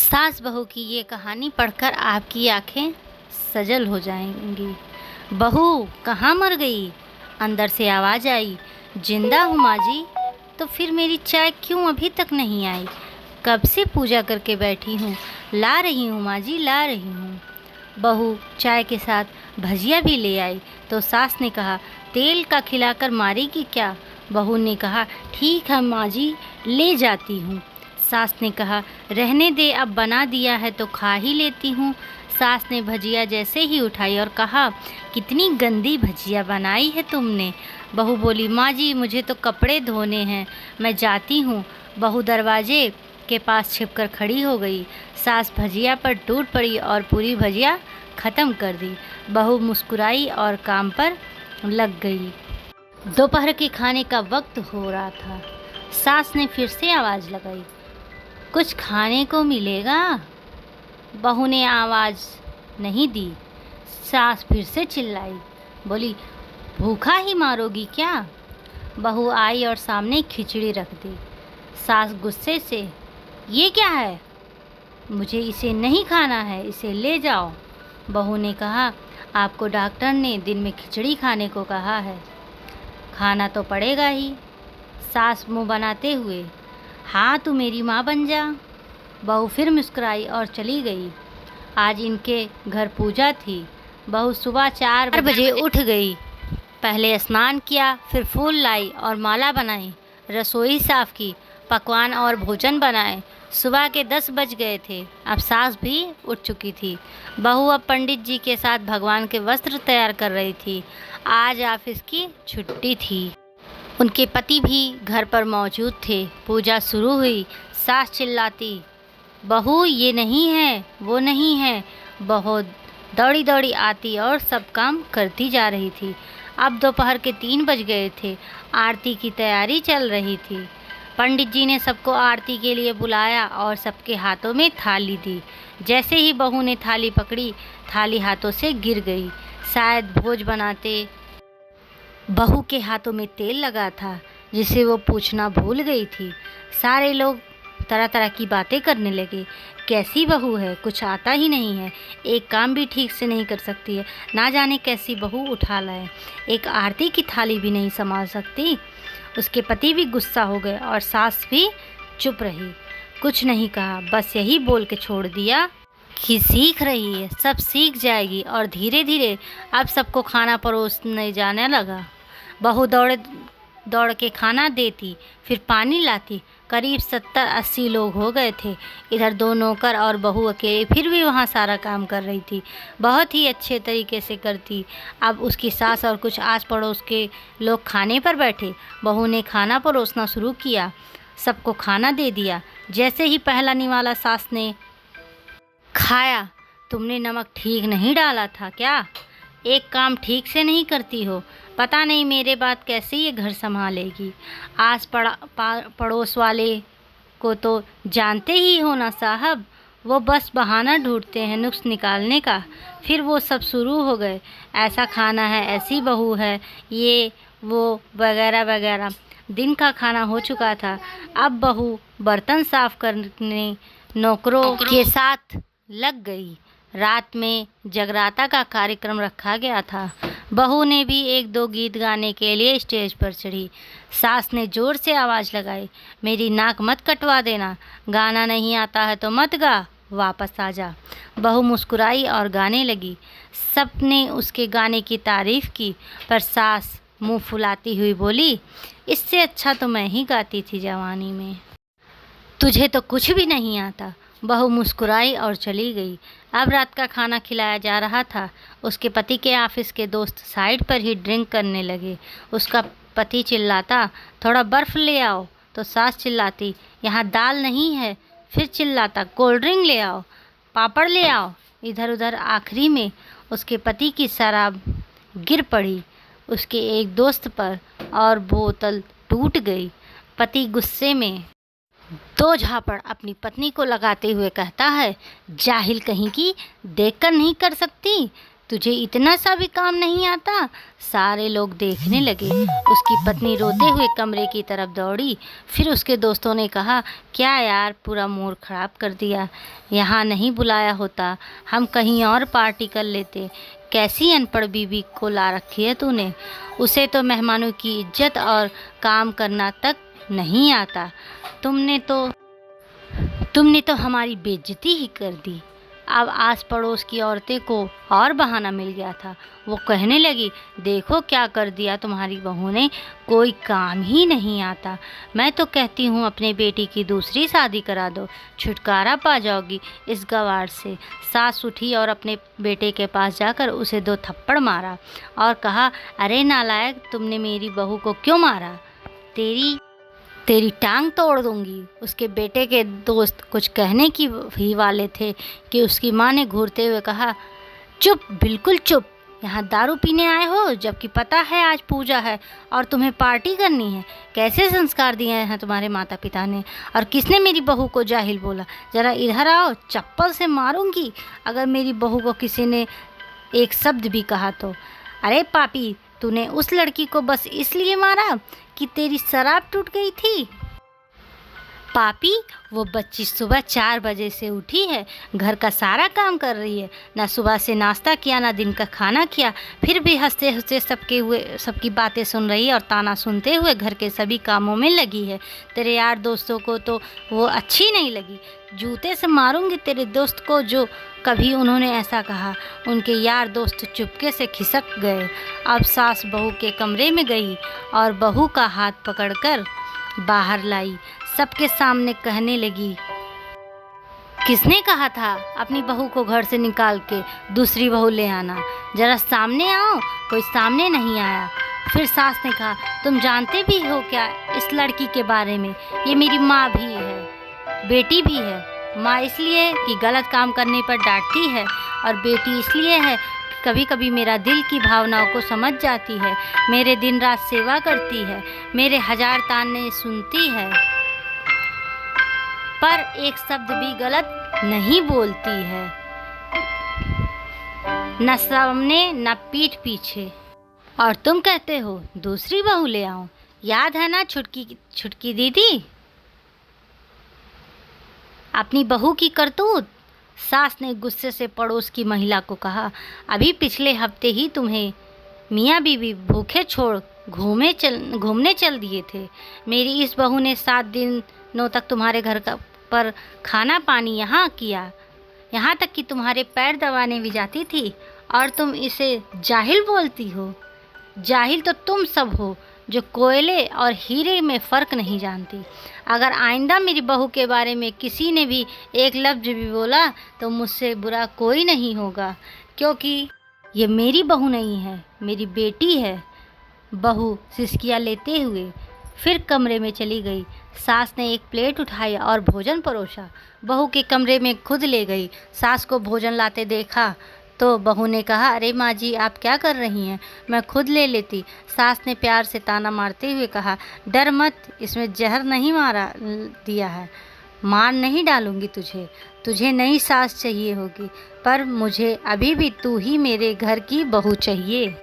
सास बहू की ये कहानी पढ़कर आपकी आंखें सजल हो जाएंगी। बहू कहाँ मर गई? अंदर से आवाज़ आई। जिंदा हूँ माँ जी। तो फिर मेरी चाय क्यों अभी तक नहीं आई? कब से पूजा करके बैठी हूँ, ला रही हूँ माँ जी, ला रही हूँ। बहू चाय के साथ भजिया भी ले आई तो सास ने कहा, तेल का खिलाकर मारेगी क्या? बहू ने कहा, ठीक है माँ जी, ले जाती हूँ। सास ने कहा, रहने दे, अब बना दिया है तो खा ही लेती हूँ। सास ने भजिया जैसे ही उठाई और कहा, कितनी गंदी भजिया बनाई है तुमने। बहू बोली, माँ जी मुझे तो कपड़े धोने हैं, मैं जाती हूँ। बहू दरवाजे के पास छिपकर खड़ी हो गई। सास भजिया पर टूट पड़ी और पूरी भजिया ख़त्म कर दी। बहू मुस्कुराई और काम पर लग गई। दोपहर के खाने का वक्त हो रहा था। सास ने फिर से आवाज़ लगाई, कुछ खाने को मिलेगा? बहू ने आवाज़ नहीं दी। सास फिर से चिल्लाई, बोली, भूखा ही मारोगी क्या? बहू आई और सामने खिचड़ी रख दी। सास गुस्से से, ये क्या है? मुझे इसे नहीं खाना है, इसे ले जाओ। बहू ने कहा, आपको डॉक्टर ने दिन में खिचड़ी खाने को कहा है, खाना तो पड़ेगा ही। सास मुंह बनाते हुए, हाँ तू मेरी माँ बन जा। बहू फिर मुस्कुराई और चली गई। आज इनके घर पूजा थी। बहू सुबह 4 बजे उठ गई। पहले स्नान किया, फिर फूल लाई और माला बनाई, रसोई साफ की, पकवान और भोजन बनाए। सुबह के 10 बज गए थे। अब सास भी उठ चुकी थी। बहू अब पंडित जी के साथ भगवान के वस्त्र तैयार कर रही थी। आज ऑफिस की छुट्टी थी। उनके पति भी घर पर मौजूद थे। पूजा शुरू हुई। सास चिल्लाती, बहू ये नहीं है, वो नहीं है। बहू दौड़ी दौड़ी आती और सब काम करती जा रही थी। अब दोपहर के 3 बज गए थे। आरती की तैयारी चल रही थी। पंडित जी ने सबको आरती के लिए बुलाया और सबके हाथों में थाली दी। जैसे ही बहू ने थाली पकड़ी, थाली हाथों से गिर गई। शायद भोज बनाते बहू के हाथों में तेल लगा था, जिसे वो पूछना भूल गई थी। सारे लोग तरह तरह की बातें करने लगे। कैसी बहू है, कुछ आता ही नहीं है, एक काम भी ठीक से नहीं कर सकती है, ना जाने कैसी बहू उठा लाए, एक आरती की थाली भी नहीं संभाल सकती। उसके पति भी गुस्सा हो गए और सास भी चुप रही, कुछ नहीं कहा, बस यही बोल के छोड़ दिया कि सीख रही है, सब सीख जाएगी। और धीरे धीरे अब सबको खाना परोसने जाने लगा। बहू दौड़ के खाना देती, फिर पानी लाती। करीब 70-80 लोग हो गए थे। इधर 2 नौकर और बहू अकेले फिर भी वहाँ सारा काम कर रही थी। बहुत ही अच्छे तरीके से करती। अब उसकी सास और कुछ आस पड़ोस के लोग खाने पर बैठे। बहू ने खाना परोसना शुरू किया, सबको खाना दे दिया। जैसे ही पहला निवाला सास ने खाया, तुमने नमक ठीक नहीं डाला था क्या? एक काम ठीक से नहीं करती हो, पता नहीं मेरे बाद कैसे ये घर संभालेगी। पड़ोस वाले को तो जानते ही हो ना साहब, वो बस बहाना ढूंढते हैं नुक्स निकालने का। फिर वो सब शुरू हो गए, ऐसा खाना है, ऐसी बहू है, ये वो वगैरह वगैरह। दिन का खाना हो चुका था। अब बहू बर्तन साफ करने नौकरों के साथ लग गई। रात में जगराता का कार्यक्रम रखा गया था। बहू ने भी 1-2 गीत गाने के लिए स्टेज पर चढ़ी। सास ने ज़ोर से आवाज़ लगाई, मेरी नाक मत कटवा देना, गाना नहीं आता है तो मत गा, वापस आ जा। बहू मुस्कुराई और गाने लगी। सब ने उसके गाने की तारीफ़ की, पर सास मुंह फुलाती हुई बोली, इससे अच्छा तो मैं ही गाती थी जवानी में, तुझे तो कुछ भी नहीं आता। बहू मुस्कुराई और चली गई। अब रात का खाना खिलाया जा रहा था। उसके पति के ऑफिस के दोस्त साइड पर ही ड्रिंक करने लगे। उसका पति चिल्लाता, थोड़ा बर्फ़ ले आओ, तो सास चिल्लाती, यहाँ दाल नहीं है। फिर चिल्लाता, कोल्ड ड्रिंक ले आओ, पापड़ ले आओ। इधर उधर आखिरी में उसके पति की शराब गिर पड़ी उसके एक दोस्त पर और बोतल टूट गई। पति गुस्से में 2 झापड़ अपनी पत्नी को लगाते हुए कहता है, जाहिल कहीं की, देखकर नहीं कर सकती, तुझे इतना सा भी काम नहीं आता। सारे लोग देखने लगे। उसकी पत्नी रोते हुए कमरे की तरफ दौड़ी। फिर उसके दोस्तों ने कहा, क्या यार, पूरा मूड खराब कर दिया। यहाँ नहीं बुलाया होता, हम कहीं और पार्टी कर लेते। कैसी अनपढ़ बीवी को ला रखी है तूने। उसे तो मेहमानों की इज्जत और काम करना तक नहीं आता। तुमने तो हमारी बेइज्जती ही कर दी। अब आस पड़ोस की औरतें को और बहाना मिल गया था। वो कहने लगी, देखो क्या कर दिया तुम्हारी बहू ने, कोई काम ही नहीं आता। मैं तो कहती हूँ अपने बेटी की दूसरी शादी करा दो, छुटकारा पा जाओगी इस गवार से। सास उठी और अपने बेटे के पास जाकर उसे 2 थप्पड़ मारा और कहा, अरे नालायक, तुमने मेरी बहू को क्यों मारा? तेरी टांग तोड़ दूंगी। उसके बेटे के दोस्त कुछ कहने की ही वाले थे कि उसकी माँ ने घूरते हुए कहा, चुप, बिल्कुल चुप। यहाँ दारू पीने आए हो, जबकि पता है आज पूजा है और तुम्हें पार्टी करनी है। कैसे संस्कार दिए हैं तुम्हारे माता पिता ने? और किसने मेरी बहू को जाहिल बोला? ज़रा इधर आओ, चप्पल से मारूंगी अगर मेरी बहू को किसी ने एक शब्द भी कहा तो। अरे पापी, तूने उस लड़की को बस इसलिए मारा कि तेरी शराब टूट गई थी? पापी, वो बच्ची सुबह 4 बजे से उठी है, घर का सारा काम कर रही है। ना सुबह से नाश्ता किया, ना दिन का खाना किया, फिर भी हंसते हंसते सबकी बातें सुन रही है और ताना सुनते हुए घर के सभी कामों में लगी है। तेरे यार दोस्तों को तो वो अच्छी नहीं लगी। जूते से मारूंगी तेरे दोस्त को जो कभी उन्होंने ऐसा कहा। उनके यार दोस्त चुपके से खिसक गए। अब सास बहू के कमरे में गई और बहू का हाथ पकड़कर बाहर लाई। सबके सामने कहने लगी, किसने कहा था अपनी बहू को घर से निकाल के दूसरी बहू ले आना? जरा सामने आओ। कोई सामने नहीं आया। फिर सास ने कहा, तुम जानते भी हो क्या इस लड़की के बारे में? ये मेरी माँ भी है, बेटी भी है। माँ इसलिए कि गलत काम करने पर डांटती है, और बेटी इसलिए है कि कभी कभी मेरा दिल की भावनाओं को समझ जाती है। मेरे दिन रात सेवा करती है, मेरे 1000 ताने सुनती है, पर एक शब्द भी गलत नहीं बोलती है, न सामने न पीठ पीछे। और तुम कहते हो दूसरी बहू ले आओ। याद है ना छुटकी दीदी, अपनी बहू की करतूत? सास ने गुस्से से पड़ोस की महिला को कहा, अभी पिछले हफ्ते ही तुम्हें मियाँ बीवी भूखे छोड़ घूमने चल दिए थे। मेरी इस बहू ने 7 दिनों तक तुम्हारे घर का पर खाना पानी यहाँ किया, यहाँ तक कि तुम्हारे पैर दबाने भी जाती थी, और तुम इसे जाहिल बोलती हो। जाहिल तो तुम सब हो जो कोयले और हीरे में फ़र्क नहीं जानती। अगर आइंदा मेरी बहू के बारे में किसी ने भी एक लफ्ज़ भी बोला तो मुझसे बुरा कोई नहीं होगा, क्योंकि ये मेरी बहू नहीं है, मेरी बेटी है। बहू सिसकियाँ लेते हुए फिर कमरे में चली गई। सास ने एक प्लेट उठाई और भोजन परोसा। बहू के कमरे में खुद ले गई। सास को भोजन लाते देखा तो बहू ने कहा, अरे माँ जी, आप क्या कर रही हैं? मैं खुद ले लेती। सास ने प्यार से ताना मारते हुए कहा, डर मत, इसमें जहर नहीं मारा दिया है। मार नहीं डालूंगी तुझे नई सास चाहिए होगी, पर मुझे अभी भी तू ही मेरे घर की बहू चाहिए।